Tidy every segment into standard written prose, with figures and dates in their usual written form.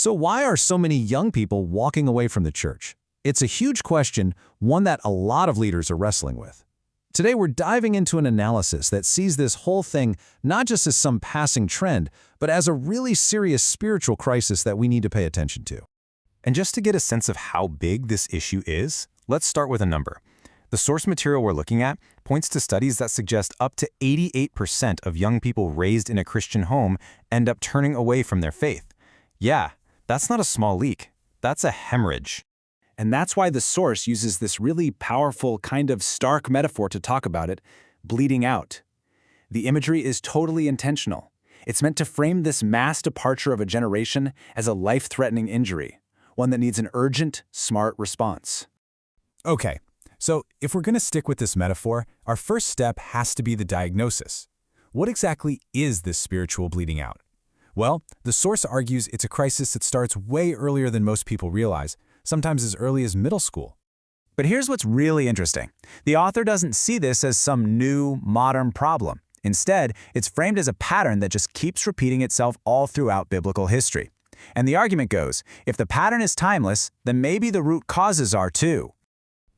So why are so many young people walking away from the church? It's a huge question, one that a lot of leaders are wrestling with. Today we're diving into an analysis that sees this whole thing not just as some passing trend, but as a really serious spiritual crisis that we need to pay attention to. And just to get a sense of how big this issue is, let's start with a number. The source material we're looking at points to studies that suggest up to 88% of young people raised in a Christian home end up turning away from their faith. Yeah, that's not a small leak. That's a hemorrhage. And that's why the source uses this really powerful, kind of stark metaphor to talk about it, bleeding out. The imagery is totally intentional. It's meant to frame this mass departure of a generation as a life-threatening injury, one that needs an urgent, smart response. Okay, so if we're going to stick with this metaphor, our first step has to be the diagnosis. What exactly is this spiritual bleeding out? Well, the source argues it's a crisis that starts way earlier than most people realize, sometimes as early as middle school. But here's what's really interesting. The author doesn't see this as some new, modern problem. Instead, it's framed as a pattern that just keeps repeating itself all throughout biblical history. And the argument goes, if the pattern is timeless, then maybe the root causes are too.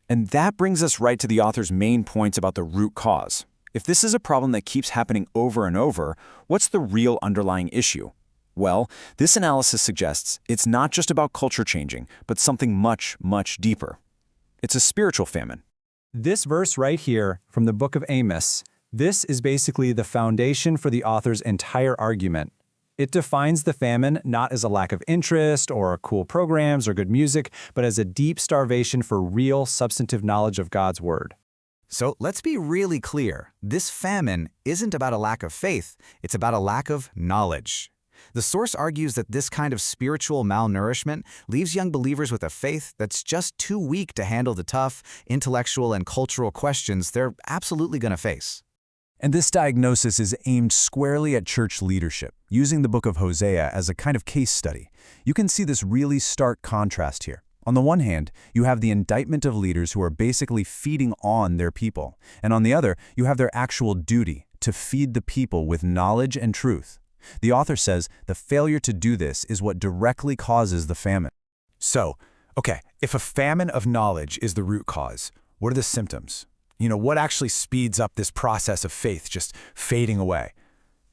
And that brings us right to the author's main points about the root cause. If this is a problem that keeps happening over and over, what's the real underlying issue? Well, this analysis suggests it's not just about culture changing, but something much, much deeper. It's a spiritual famine. This verse right here from the book of Amos, this is basically the foundation for the author's entire argument. It defines the famine not as a lack of interest or cool programs or good music, but as a deep starvation for real, substantive knowledge of God's word. So let's be really clear. This famine isn't about a lack of faith, it's about a lack of knowledge. The source argues that this kind of spiritual malnourishment leaves young believers with a faith that's just too weak to handle the tough, intellectual and cultural questions they're absolutely going to face. And this diagnosis is aimed squarely at church leadership, using the book of Hosea as a kind of case study. You can see this really stark contrast here. On the one hand, you have the indictment of leaders who are basically feeding on their people, and on the other, you have their actual duty to feed the people with knowledge and truth. The author says the failure to do this is what directly causes the famine. So, okay, if a famine of knowledge is the root cause, what are the symptoms? What actually speeds up this process of faith just fading away?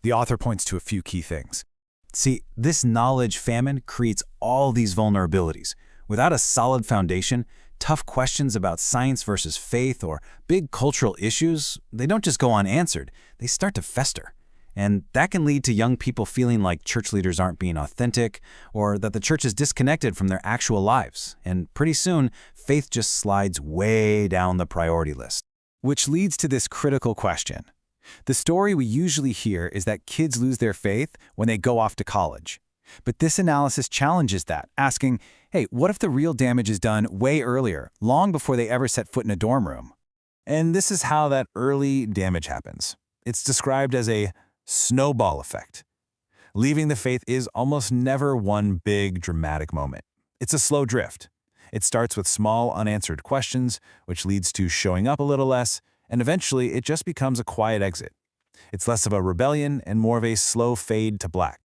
The author points to a few key things. See, this knowledge famine creates all these vulnerabilities. Without a solid foundation, tough questions about science versus faith or big cultural issues, they don't just go unanswered, they start to fester. And that can lead to young people feeling like church leaders aren't being authentic or that the church is disconnected from their actual lives. And pretty soon, faith just slides way down the priority list. Which leads to this critical question. The story we usually hear is that kids lose their faith when they go off to college. But this analysis challenges that, asking, hey, what if the real damage is done way earlier, long before they ever set foot in a dorm room? And this is how that early damage happens. It's described as a snowball effect. Leaving the faith is almost never one big, dramatic moment. It's a slow drift. It starts with small, unanswered questions, which leads to showing up a little less, and eventually it just becomes a quiet exit. It's less of a rebellion and more of a slow fade to black.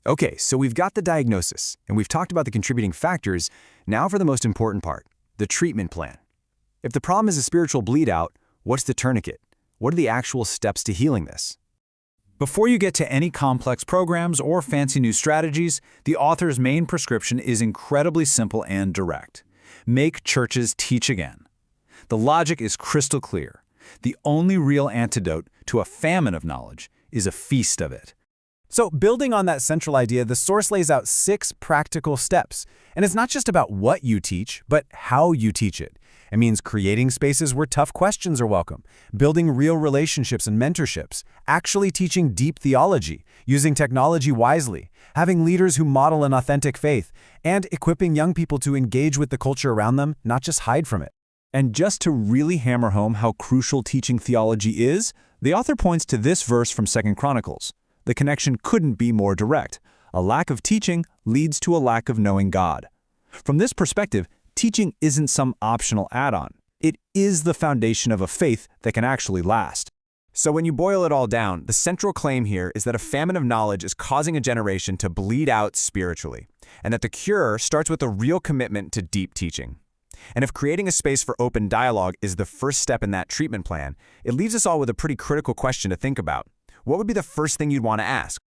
Okay, so we've got the diagnosis, and we've talked about the contributing factors. Now for the most important part, the treatment plan. If the problem is a spiritual bleed out, what's the tourniquet? What are the actual steps to healing this? Before you get to any complex programs or fancy new strategies, the author's main prescription is incredibly simple and direct. Make churches teach again. The logic is crystal clear. The only real antidote to a famine of knowledge is a feast of it. So building on that central idea, the source lays out 6 practical steps. And it's not just about what you teach, but how you teach it. It means creating spaces where tough questions are welcome, building real relationships and mentorships, actually teaching deep theology, using technology wisely, having leaders who model an authentic faith, and equipping young people to engage with the culture around them, not just hide from it. And just to really hammer home how crucial teaching theology is, the author points to this verse from 2 Chronicles. The connection couldn't be more direct. A lack of teaching leads to a lack of knowing God. From this perspective, teaching isn't some optional add-on. It is the foundation of a faith that can actually last. So when you boil it all down, the central claim here is that a famine of knowledge is causing a generation to bleed out spiritually, and that the cure starts with a real commitment to deep teaching. And if creating a space for open dialogue is the first step in that treatment plan, it leaves us all with a pretty critical question to think about. What would be the first thing you'd want to ask?